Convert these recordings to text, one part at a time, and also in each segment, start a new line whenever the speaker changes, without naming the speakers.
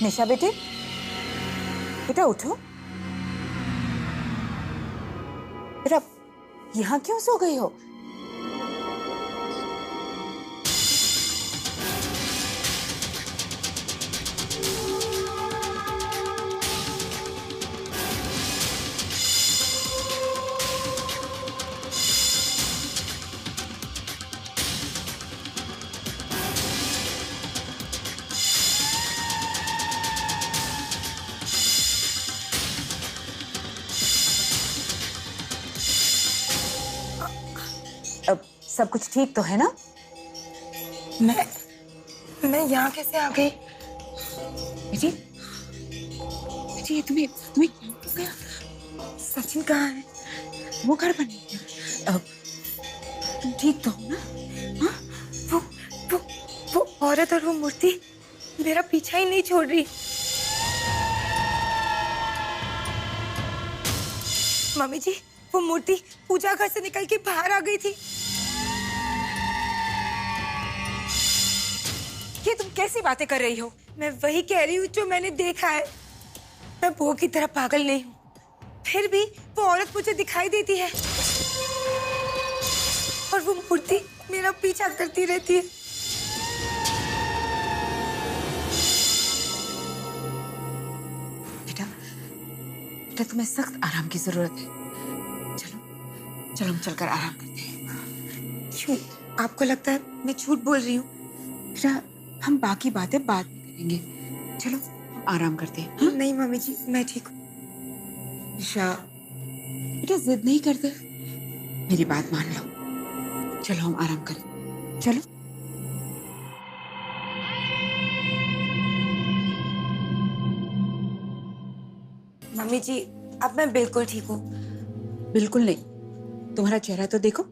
निशा बेटे, बेटा उठो। बेटा यहाँ क्यों सो गई हो? अब सब कुछ ठीक तो है ना?
मैं यहाँ कैसे आ गई?
बेटी, बेटी तुम्हें तुम्हें क्या हो गया?
सचिन कहाँ है?
वो घर बन गया। अब तुम ठीक तो हो ना? हाँ?
वो वो वो औरत और वो मूर्ति मेरा पीछा ही नहीं छोड़ रही। मम्मी जी, वो मूर्ति पूजा घर से निकल के बाहर आ गई थी।
ये तुम कैसी बातें कर रही हो?
मैं वही कह रही हूँ जो मैंने देखा है। मैं वो की तरह पागल नहीं हूँ, फिर भी वो औरत मुझे दिखाई देती है और वो मूर्ति मेरा पीछा करती रहती है।
बेटा, बेटा तुम्हें सख्त आराम की जरूरत है। चलो चलो हम चलकर आराम करते हैं।
क्यों? आपको लगता है मैं झूठ बोल रही हूँ?
बेटा हम बाकी बातें बाद में करेंगे। चलो आराम करते हैं। हाँ?
नहीं मम्मी जी, मैं ठीक हूँ।
निशा बेटा जिद नहीं करते, मेरी बात मान लो। चलो हम आराम करें। चलो।
मम्मी जी, अब मैं बिल्कुल ठीक हूँ।
बिल्कुल नहीं, तुम्हारा चेहरा तो देखो,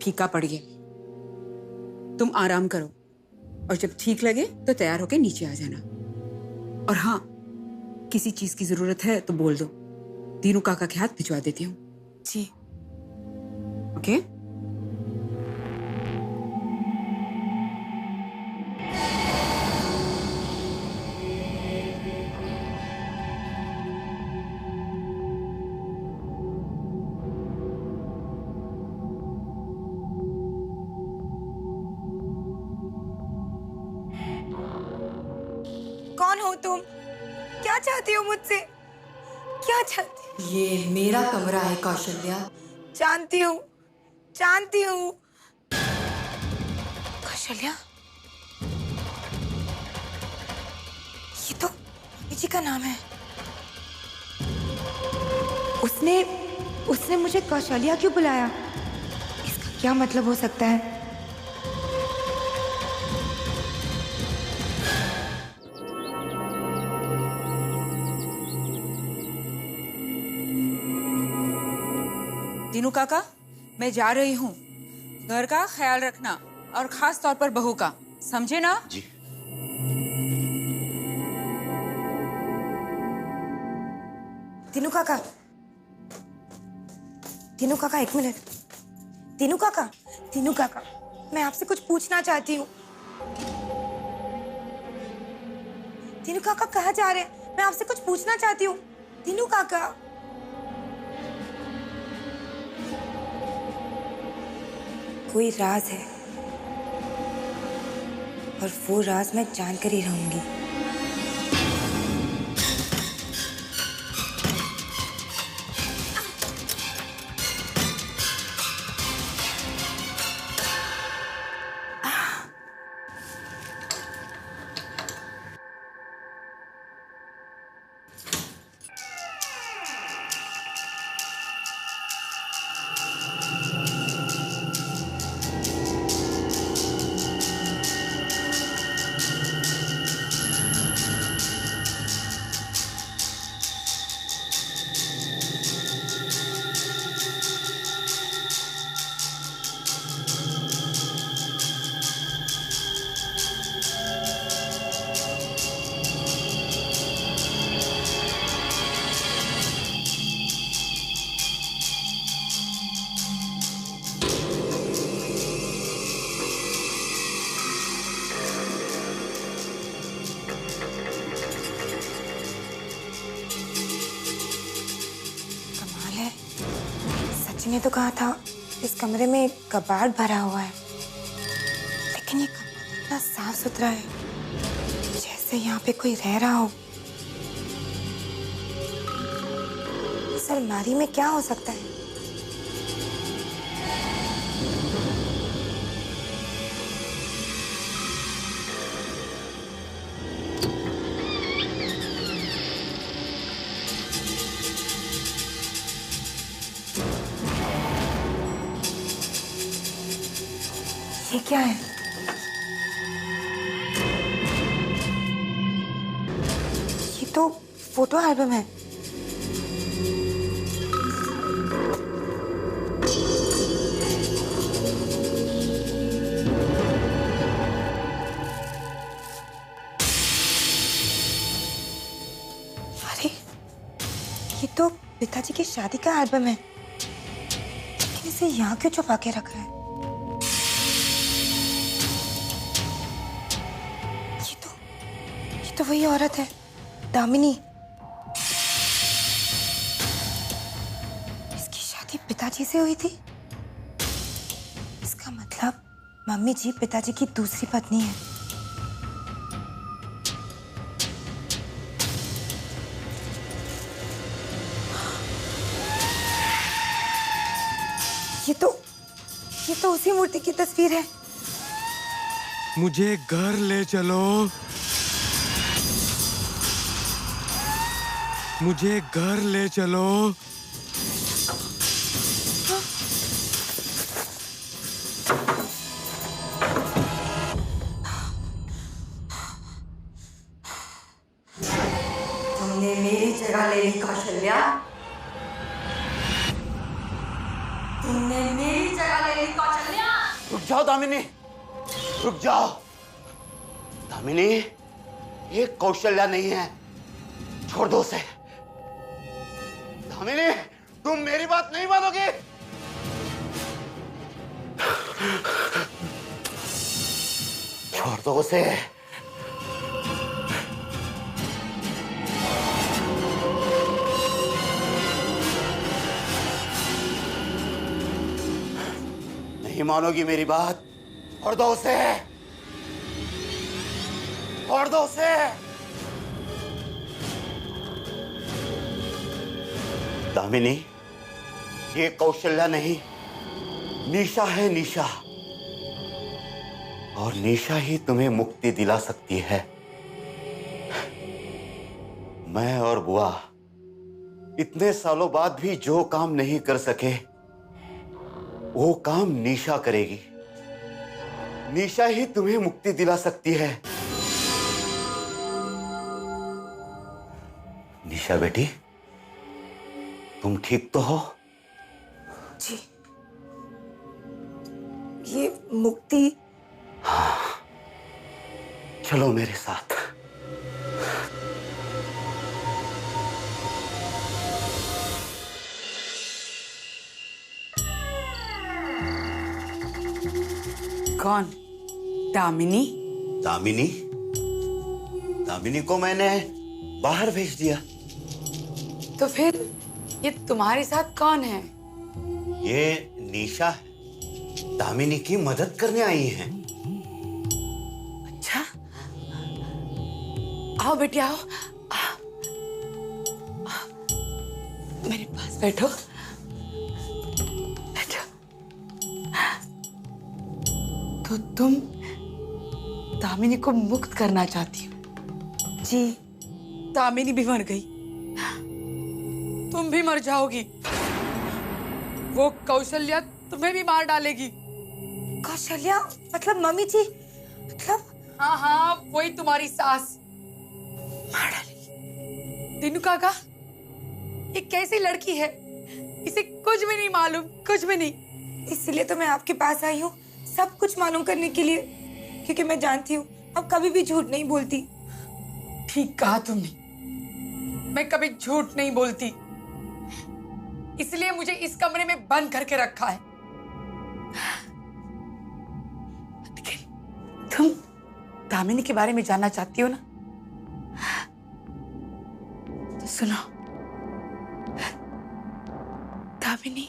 फीका पड़ गया। तुम आराम करो और जब ठीक लगे तो तैयार होके नीचे आ जाना। और हाँ, किसी चीज की जरूरत है तो बोल दो, दीनू काका के हाथ भिजवा देती हूँ।
जी।
ओके?
कौन हो तुम? क्या चाहती हो मुझसे? क्या चाहती?
ये मेरा कमरा है कौशल्या।
जानती हूँ, जानती हूँ। कौशल्या, ये तो मम्मी जी का नाम है। उसने उसने मुझे कौशल्या क्यों बुलाया? इसका क्या मतलब हो सकता है?
दीनू काका, मैं जा रही हूँ। घर का ख्याल रखना और खास तौर पर बहू का, समझे ना?
जी।
दीनू काका, दीनू काका, एक मिनट। दीनू काका, दीनू काका, मैं आपसे कुछ पूछना चाहती हूँ। दीनू काका कहाँ जा रहे हैं? मैं आपसे कुछ पूछना चाहती हूँ। दीनू काका। कोई राज है और वो राज मैं जानकर ही रहूंगी। जी ने तो कहा था इस कमरे में कबाड़ भरा हुआ है, लेकिन ये कमरा इतना साफ सुथरा है जैसे यहाँ पे कोई रह रहा हो। इस अलमारी में क्या हो सकता है? ये क्या है? ये तो फोटो एल्बम है। अरे, ये तो पिताजी की शादी का एल्बम है, लेकिन इसे यहाँ क्यों छुपा के रखा है? ये तो वही औरत है, दामिनी। इसकी शादी पिताजी से हुई थी। इसका मतलब मम्मी जी पिताजी की दूसरी पत्नी है। ये तो उसी मूर्ति की तस्वीर है।
मुझे घर ले चलो, मुझे घर ले चलो।
तुमने मेरी जगह ले ली कौशल्या। तुमने मेरी जगह ले ली कौशल्या।
रुक जाओ दामिनी, रुक जाओ। दामिनी, ये कौशल्या नहीं है, छोड़ दो उसे। दामिनी, तुम मेरी बात नहीं मानोगी। छोड़ दो उसे। नहीं मानोगी मेरी बात, छोड़ दो उसे, छोड़ दो उसे। दामिनी, ये कौशल्या नहीं, निशा है, निशा। और निशा ही तुम्हें मुक्ति दिला सकती है। मैं और बुआ इतने सालों बाद भी जो काम नहीं कर सके, वो काम निशा करेगी। निशा ही तुम्हें मुक्ति दिला सकती है। निशा बेटी, तुम ठीक तो हो?
जी, ये मुक्ति।
हाँ, चलो मेरे साथ।
कौन? दामिनी?
दामिनी? दामिनी को मैंने बाहर भेज दिया।
तो फिर ये तुम्हारे साथ कौन है?
ये निशा है, दामिनी की मदद करने आई हैं।
अच्छा, आओ बेटी आओ, मेरे पास बैठो, बैठो। तो तुम दामिनी को मुक्त करना चाहती हो?
जी,
दामिनी भी मर गई, तुम भी मर जाओगी, वो कौशल्या तुम्हें भी मार डालेगी।
कौशल्या मतलब मम्मी जी? मतलब?
हाँ हाँ, वही तुम्हारी सास मार डालेगी। दीनू काका, ये कैसी लड़की है, इसे कुछ भी नहीं मालूम, कुछ भी नहीं।
इसलिए तो मैं आपके पास आई हूँ, सब कुछ मालूम करने के लिए, क्योंकि मैं जानती हूँ अब कभी भी झूठ नहीं बोलती।
ठीक कहा तुमने, मैं कभी झूठ नहीं बोलती, इसलिए मुझे इस कमरे में बंद करके रखा है। लेकिन तुम दामिनी के बारे में जानना चाहती हो ना, तो सुनो। दामिनी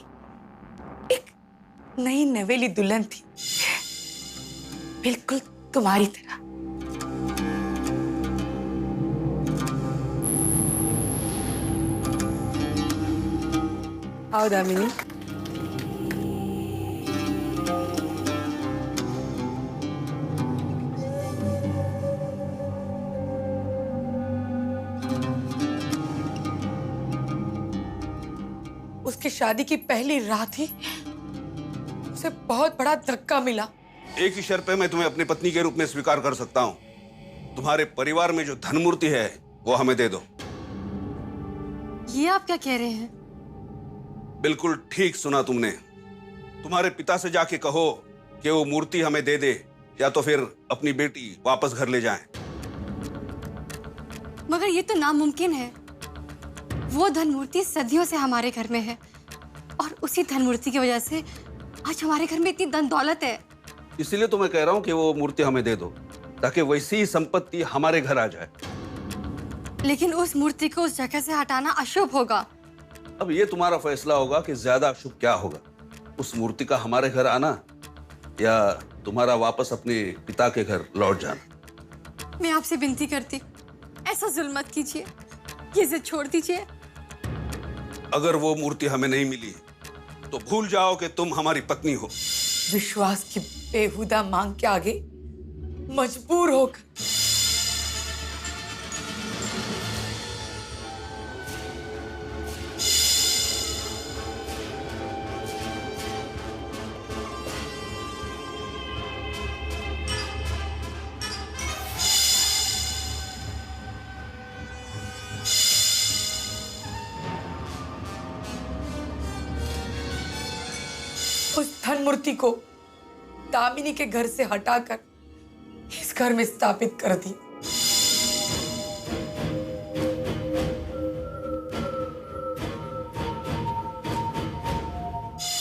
एक नई नवेली दुल्हन थी, बिल्कुल तुम्हारी तरह।
आओ दामिनी।
उसकी शादी की पहली रात ही उसे बहुत बड़ा धक्का मिला।
एक ही शर्त पे मैं तुम्हें अपनी पत्नी के रूप में स्वीकार कर सकता हूँ। तुम्हारे परिवार में जो धनमूर्ति है वो हमें दे दो।
ये आप क्या कह रहे हैं?
बिल्कुल ठीक सुना तुमने। तुम्हारे पिता से जाके कहो कि वो मूर्ति हमें दे दे, या तो फिर अपनी बेटी वापस घर ले जाएं।
मगर ये तो नामुमकिन है। वो धनमूर्ति सदियों से हमारे घर में है और उसी धनमूर्ति की वजह से आज हमारे घर में इतनी धन दौलत है।
इसीलिए तो मैं कह रहा हूँ कि वो मूर्ति हमें दे दो, ताकि वैसी ही संपत्ति हमारे घर आ जाए।
लेकिन उस मूर्ति को उस जगह से हटाना अशुभ होगा।
अब ये तुम्हारा फैसला होगा कि ज्यादा अशुभ क्या होगा, उस मूर्ति का हमारे घर आना या तुम्हारा वापस अपने पिता के घर लौट जाना।
मैं आपसे विनती करती, ऐसा जुल्म मत कीजिए, ये जिद छोड़ दीजिए।
अगर वो मूर्ति हमें नहीं मिली तो भूल जाओ कि तुम हमारी पत्नी हो।
विश्वास की बेहुदा मांग के आगे मजबूर होकर उस धनमूर्ति को दामिनी के घर से हटाकर इस घर में स्थापित कर दी।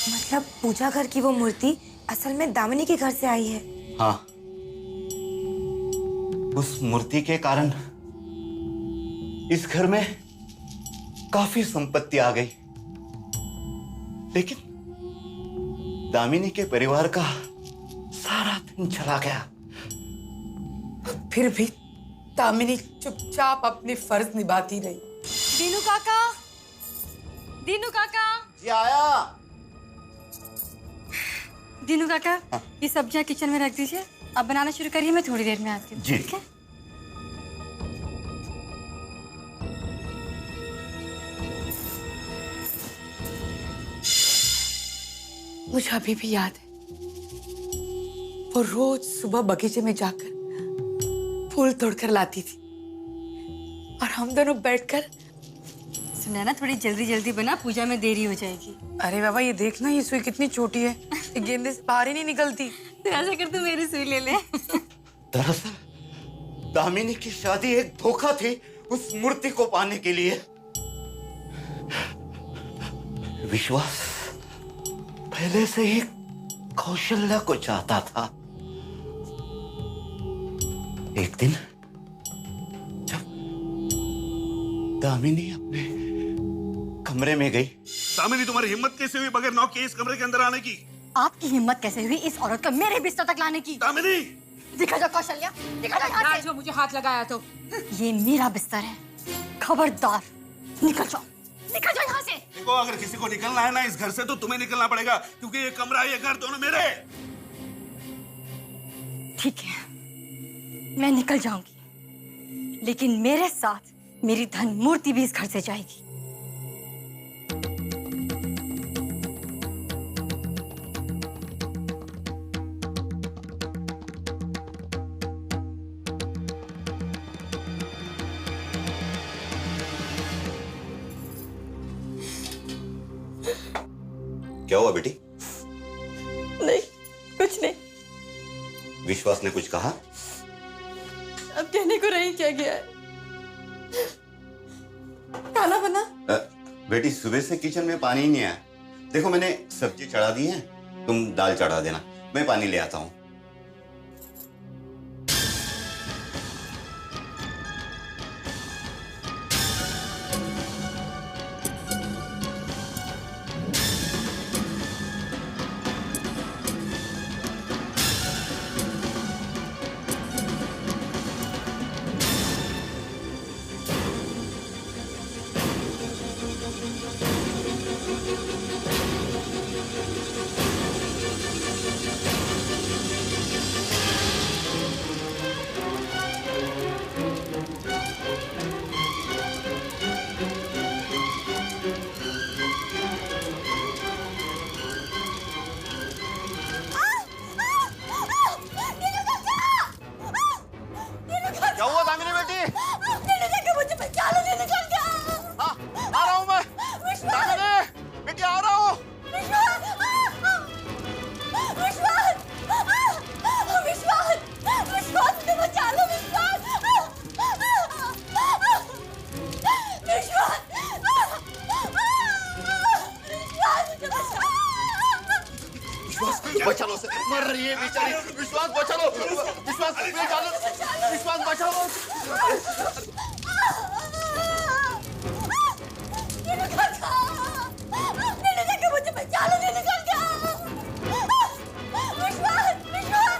मतलब पूजा घर की वो मूर्ति असल में दामिनी के घर से आई है।
हाँ, उस मूर्ति के कारण इस घर में काफी संपत्ति आ गई, लेकिन दामिनी के परिवार का सारा धन चला गया।
फिर भी दामिनी चुपचाप अपनी फर्ज निभाती रही।
दीनू काका, दीनू काका,
जी आया।
दीनू काका, ये सब्जियां किचन में रख दीजिए। अब बनाना शुरू करिए, मैं थोड़ी देर में आती हूँ।
जी।
ठीक है?
मुझे अभी भी याद है, वो रोज सुबह बगीचे में जाकर फूल तोड़कर लाती थी और हम दोनों बैठकर।
सुना ना, थोड़ी जल्दी जल्दी बना, पूजा में देरी हो जाएगी।
अरे बाबा, ये देखना, ये सुई कितनी छोटी है, ये गेंदे से बाहर ही नहीं निकलती।
तो ऐसा कर, तू मेरी सुई ले ले।
दरअसल दामिनी की शादी एक धोखा थी उस मूर्ति को पाने के लिए। विश्वास पहले से ही कौशल्या को चाहता था। एक दिन जब दामिनी अपने कमरे में गई।
दामिनी, तुम्हारी हिम्मत कैसे हुई बगैर नॉक के इस कमरे के अंदर आने की?
आपकी हिम्मत कैसे हुई इस औरत को मेरे बिस्तर तक लाने की?
दामिनी!
दिखा जाओ कौशल्या, दिखा जाओ यहाँ से।
जो मुझे हाथ लगाया तो
ये मेरा बिस्तर है, खबरदार निकल जाओ, निकल जाओ यहाँ से।
देखो, अगर किसी को निकलना है ना इस घर से, तो तुम्हें निकलना पड़ेगा, क्योंकि ये कमरा, ये घर दोनों मेरे।
ठीक है, मैं निकल जाऊंगी, लेकिन मेरे साथ मेरी धन मूर्ति भी इस घर से जाएगी।
क्या हुआ बेटी?
नहीं, कुछ नहीं।
विश्वास ने कुछ कहा?
अब कहने को रही क्या गया है। खाना बना?
बेटी, सुबह से किचन में पानी ही नहीं आया। देखो, मैंने सब्जी चढ़ा दी है, तुम दाल चढ़ा देना, मैं पानी ले आता हूँ। विश्वास बचा लो, मर रही है बेचारी, विश्वास बचा लो, विश्वास बचा लो, विश्वास बचा लो।
मुझे बचा लो, विश्वास, विश्वास।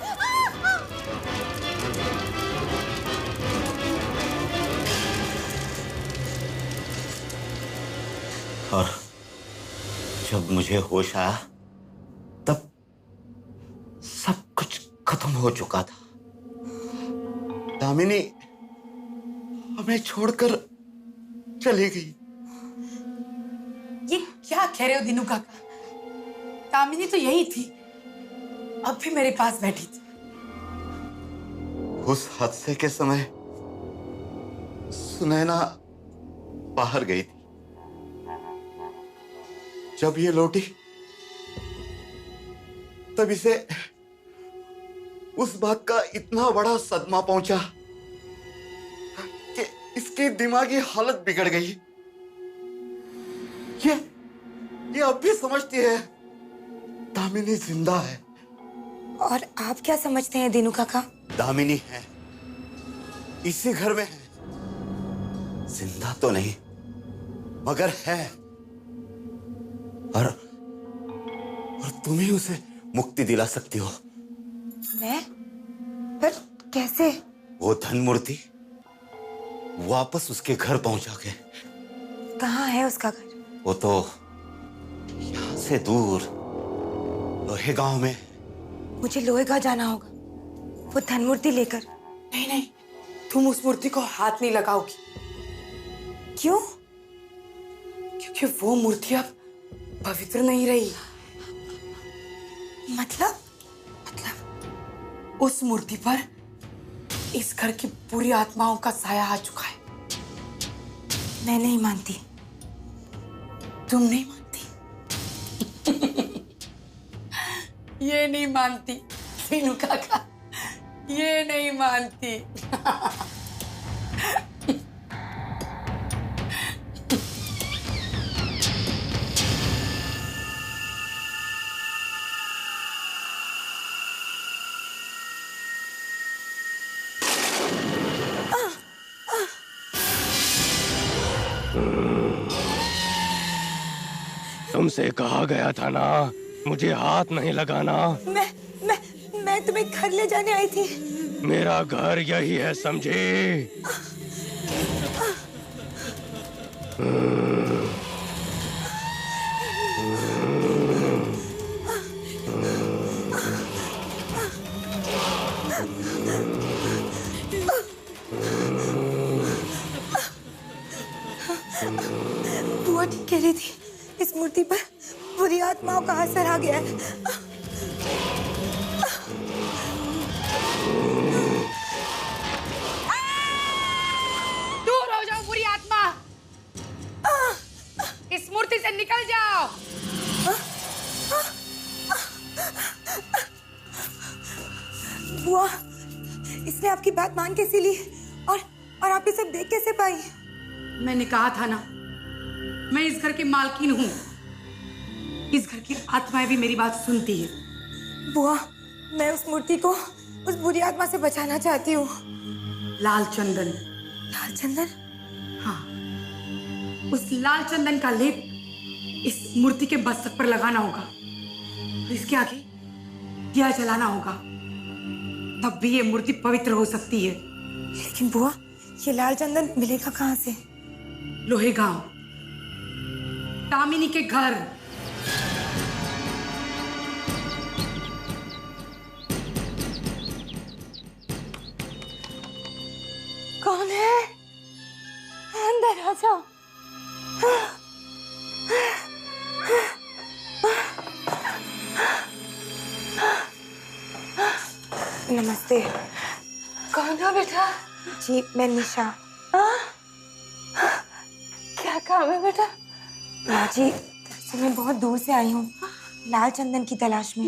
और जब मुझे होश आया तब सब कुछ खत्म हो चुका था। दामिनी हमें छोड़कर चली गई।
ये क्या कह रहे हो दिनू काका? दामिनी तो यही थी, अब भी मेरे पास बैठी थी।
उस हादसे के समय सुनैना बाहर गई थी। जब ये लौटी तब इसे उस बात का इतना बड़ा सदमा पहुंचा कि इसकी दिमागी हालत बिगड़ गई। ये अब भी समझती है दामिनी जिंदा है।
और आप क्या समझते हैं दिनू काका?
दामिनी है, इसी घर में है, जिंदा तो नहीं मगर है। और तुम ही उसे मुक्ति दिला सकती हो।
मैं? पर कैसे?
वो धनमूर्ति वापस उसके घर पहुंचा के।
कहाँ है उसका घर?
वो तो यहाँ से दूर लोहे गांव में।
मुझे लोहेगांव जाना होगा, वो धनमूर्ति लेकर।
नहीं नहीं, तुम उस मूर्ति को हाथ नहीं लगाओगी।
क्यों?
क्योंकि वो मूर्ति अब पवित्र नहीं रही।
मतलब?
उस मूर्ति पर इस घर की पूरी आत्माओं का साया आ चुका है।
मैं नहीं मानती।
तुम नहीं मानती? ये नहीं मानती दिनू काका, ये नहीं मानती।
तुमसे कहा गया था ना मुझे हाथ नहीं लगाना।
मैं तुम्हें घर ले जाने आई थी।
मेरा घर यही है, समझे?
बुआ ठीक कह रही थी, इस मूर्ति पर बुरी आत्माओं का असर आ गया है।
दूर हो जाओ बुरी आत्मा, इस मूर्ति से निकल जाओ।
बुआ, इसने आपकी बात मान कैसे ली? और आप ये सब देख कैसे पाई?
मैंने कहा था ना, मैं इस घर की मालकिन हूँ। इस घर की आत्माएं भी मेरी बात सुनती है।
बुआ, मैं उस मूर्ति को उस बुरी आत्मा से बचाना चाहती हूँ।
लाल चंदन।
लाल चंदन?
हाँ, उस लाल चंदन का लेप इस मूर्ति के मस्तक पर लगाना होगा और इसके आगे दिया जलाना होगा, तब भी ये मूर्ति पवित्र हो सकती है।
लेकिन बुआ, ये लाल चंदन मिलेगा कहाँ से?
लोहे गांव, दामिनी के घर।
कौन है? अंदर आ जाओ। नमस्ते।
कौन हो बेटा?
जी, मैं निशा।
क्या काम है बेटा?
माँ जी, दरअसल मैं बहुत दूर से आई हूँ, लाल चंदन की तलाश में।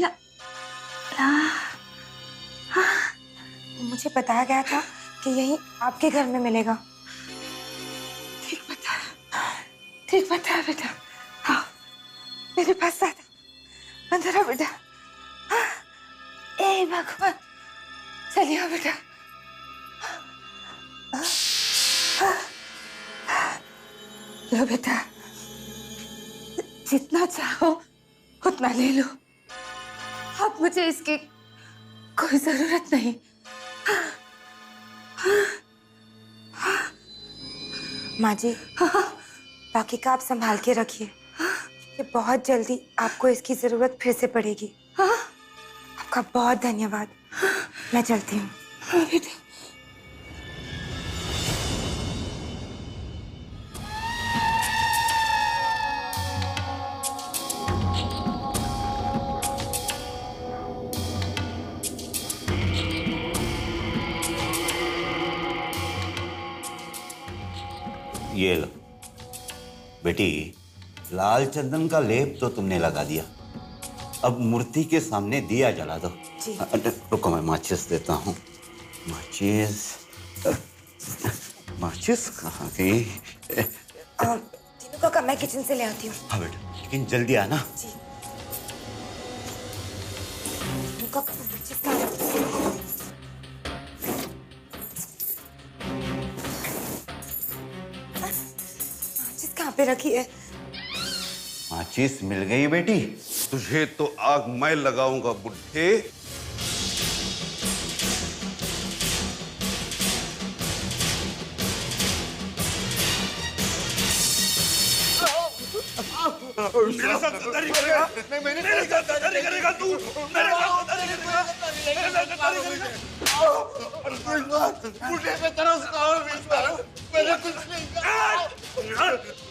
मुझे बताया गया था कि यही आपके घर में मिलेगा।
ठीक बता बेटा।
हाँ, मेरे पास आता। अंदर आ बेटा। हे भगवान, चलिए बेटा। लो बेटा, जितना चाहो उतना ले लो। अब मुझे इसकी कोई जरूरत नहीं। माँ जी, बाकी का आप संभाल के रखिए। ये बहुत जल्दी आपको इसकी जरूरत फिर से पड़ेगी। आपका बहुत धन्यवाद। मैं चलती हूँ।
ये लो बेटी, लाल चंदन का लेप तो तुमने लगा दिया, अब मूर्ति के सामने दिया जला दो।
जी।
रुको, मैं माचिस देता हूँ। माचिस कहाँ गई?
तीनों काका, मैं किचन से ले आती हूँ।
हाँ बेटा, लेकिन जल्दी आना।
जी। तीनों काका, माचिस कहाँ है? माचिस कहाँ पे रखी है?
माचिस मिल गई बेटी?
तुझे तो आग मैं लगाऊंगा बुढ़े।
मेरे साथ गद्दारी करेगा? नहीं, मैंने मेरे साथ गद्दारी करेगा तू? मेरे साथ गद्दारी करेगा? मेरे साथ गद्दारी करेगा? मुझे पे तरस खाओ विश्वास, मैंने कुछ नहीं कहा।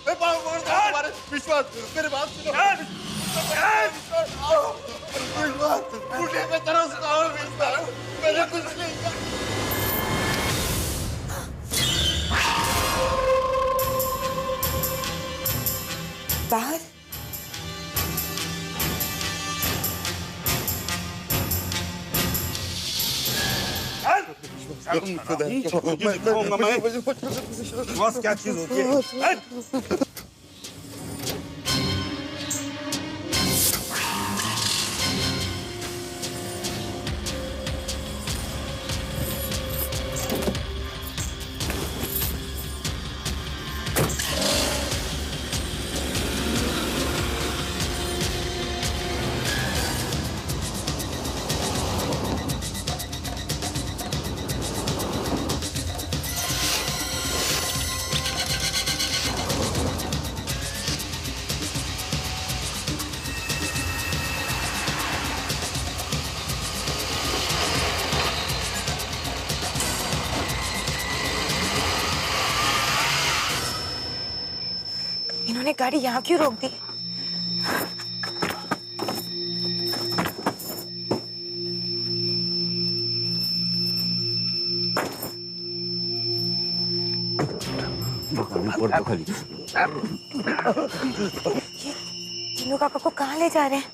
मैं पाँव मोड़ता हूँ तुम्हारे। विश्वास, मेरे बात सुनो। विश्वास, मुझे पे तरस खाओ विश्वास, मैंने कुछ नहीं कहा।
बाहर?
विश्वास क्या चीज होती है?
इन्होंने गाड़ी यहाँ क्यों रोक दी? ये तीनों काका को कहाँ ले जा रहे हैं?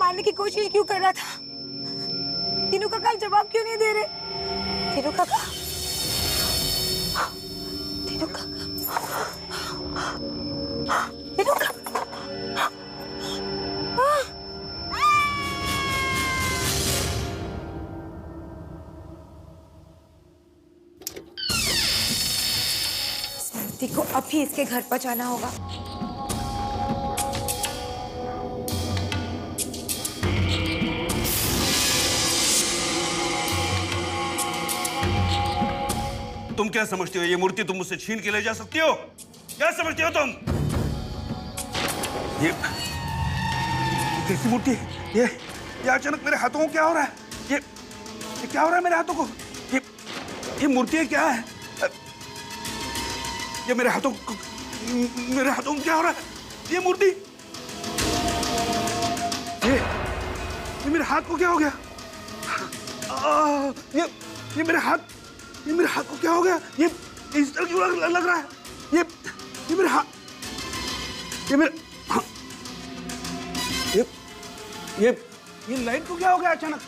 मारने की कोशिश क्यों कर रहा था? तीनू काका जवाब क्यों नहीं दे रहे? तीनू काका, तीनू काका, तीनू काका। स्मृति को अभी इसके घर पहुंचाना होगा।
तुम क्या समझती हो ये मूर्ति तुम मुझसे छीन के ले जा सकती हो? क्या समझती हो तुम? ये कैसी मूर्ति? ये अचानक मेरे हाथों को क्या हो रहा है? ये क्या हो रहा है मेरे हाथों को? ये मूर्ति क्या है? ये मेरे हाथों को क्या हो रहा है? ये मूर्ति, ये मेरे हाथ को क्या हो गया? ये मेरे हाथ को क्या हो गया? ये इस तरह क्यों लग रहा है? ये मेरे हाथ, ये लाइट को क्या हो गया अचानक?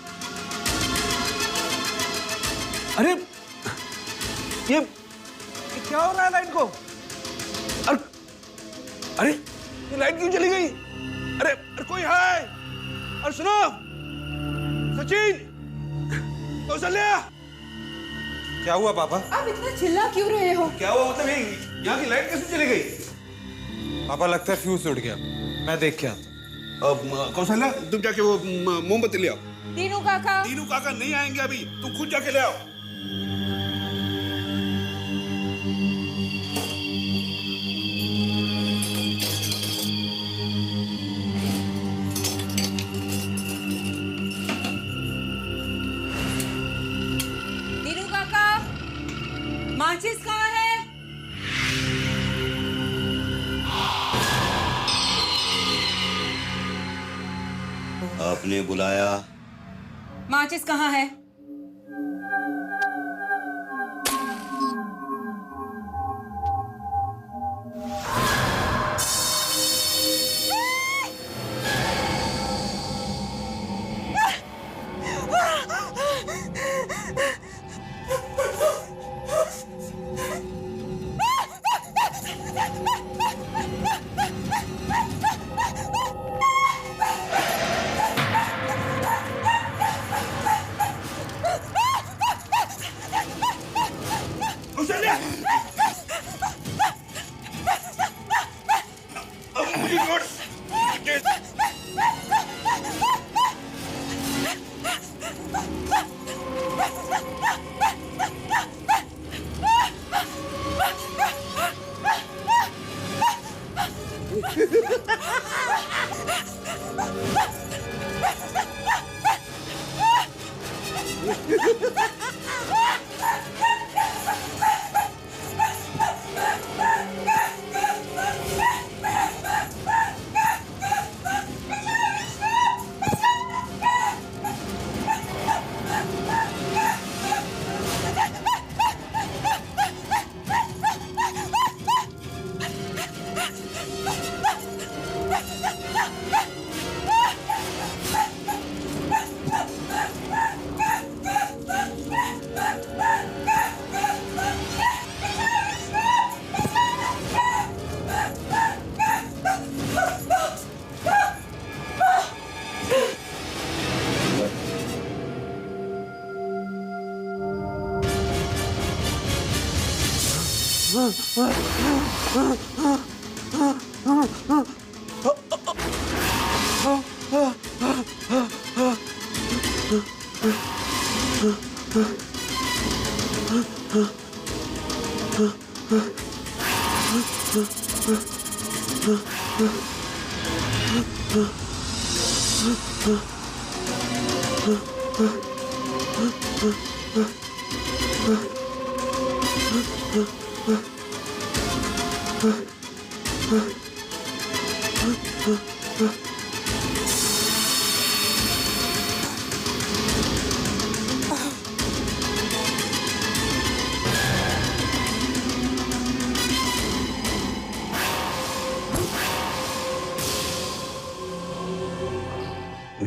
अरे ये क्या हो रहा है लाइट को? अरे ये लाइट क्यों चली गई? अरे कोई है? अरे सुनो, सचिन, कौशल्या।
क्या हुआ पापा?
आप इतना चिल्ला क्यों रहे हो?
क्या हुआ मतलब? यहाँ की लाइट कैसे चली गई?
पापा लगता है फ्यूज उड़ गया। मैं देख के आता।
कौशल्या, तुम जाके वो मोमबत्ती ले आओ।
तीनू काका
नहीं आएंगे अभी, तुम खुद जाके ले आओ।
तीनू काका, माचिस कहाँ है?
आपने बुलाया?
माचिस कहाँ है?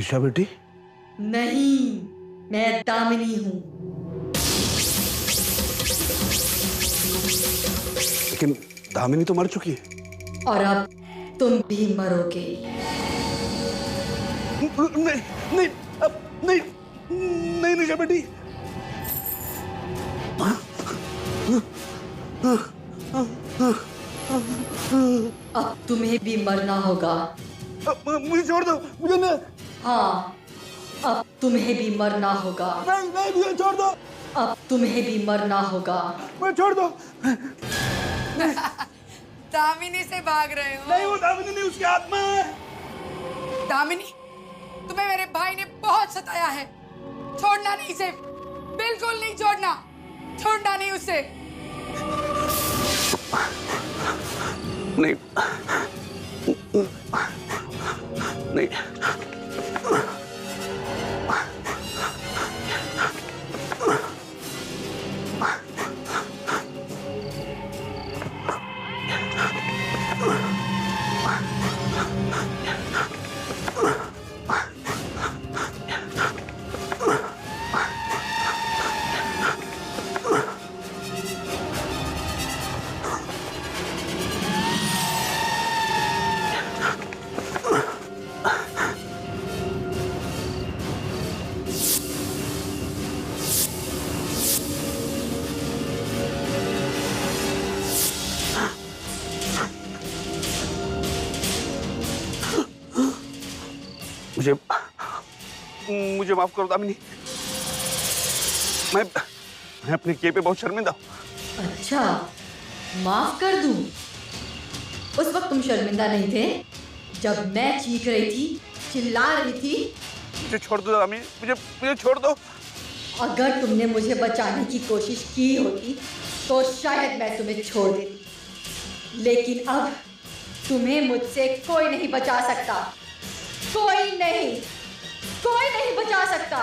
निशा बेटी?
नहीं, मैं दामिनी हूँ।
लेकिन दामिनी तो मर चुकी है।
और अब तुम भी मरोगे।
नहीं नहीं, अब नहीं, नहीं निशा बेटी।
अब तुम्हें भी मरना होगा।
मुझे छोड़ दो, मुझे नहीं।
हाँ, अब तुम्हें भी मरना होगा।
नहीं नहीं, मुझे छोड़ दो।
अब तुम्हें भी मरना होगा।
मुझे छोड़ दो।
दामिनी से भाग रहे हो?
नहीं, वो दामिनी नहीं, उसकी आत्मा है।
दामिनी, तुम्हें मेरे भाई ने बहुत सताया है। छोड़ना नहीं इसे, बिल्कुल नहीं छोड़ना, छोड़ना नहीं उसे।
नहीं नहीं, मुझे मुझे माफ करो दामिनी। मैं अपने किए पे बहुत शर्मिंदा हूँ।
अच्छा, माफ कर दूं? उस वक्त तुम शर्मिंदा नहीं थे जब मैं चीख रही थी, चिल्ला रही थी?
मुझे छोड़ दो दामिनी, मुझे मुझे छोड़ दो।
अगर तुमने मुझे बचाने की कोशिश की होती तो शायद मैं तुम्हें छोड़ देती, लेकिन अब तुम्हें मुझसे कोई नहीं बचा सकता। कोई नहीं, कोई नहीं बचा सकता।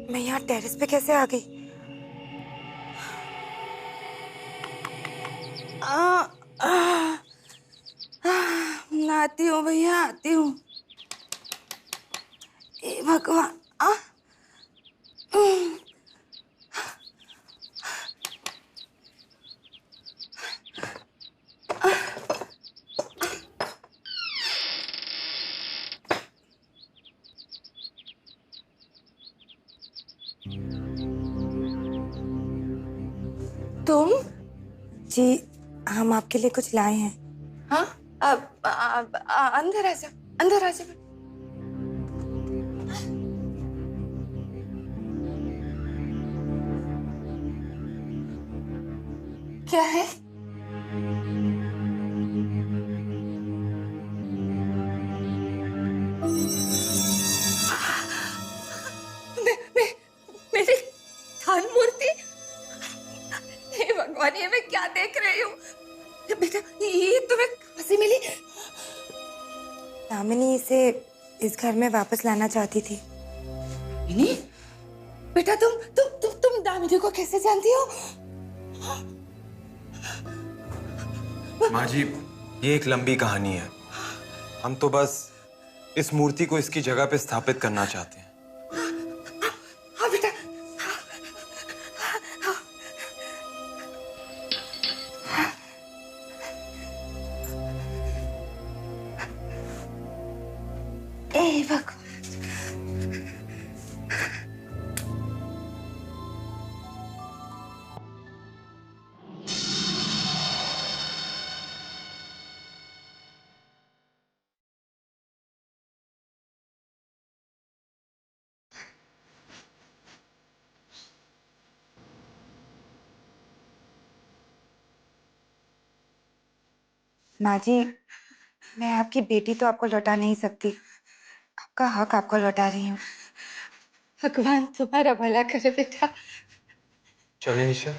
मैं यहाँ टेरेस पे कैसे आ गई? मैं आती हूँ भैया, आती हूँ। ए भगवान, तुम? जी, हम आपके लिए कुछ लाए हैं। हाँ, अब अंदर आ जा, अंदर आ जा। क्या है?
मेरी धन मूर्ति? हे भगवान, ये मैं क्या देख रही हूँ? बेटा, ये तुम्हें कहाँ से मिली?
दामिनी इसे इस घर में वापस लाना चाहती थी।
दामिनी? बेटा, तुम दामिनी को कैसे जानती हो?
माँ जी, ये एक लंबी कहानी है। हम तो बस इस मूर्ति को इसकी जगह पे स्थापित करना चाहते हैं।
हाँ बेटा।
ए भगवान, माँ जी, मैं आपकी बेटी तो आपको लौटा नहीं सकती, आपका हक आपको लौटा रही हूँ।
भगवान तुम्हारा भला करे बेटा।
चलिए निशा।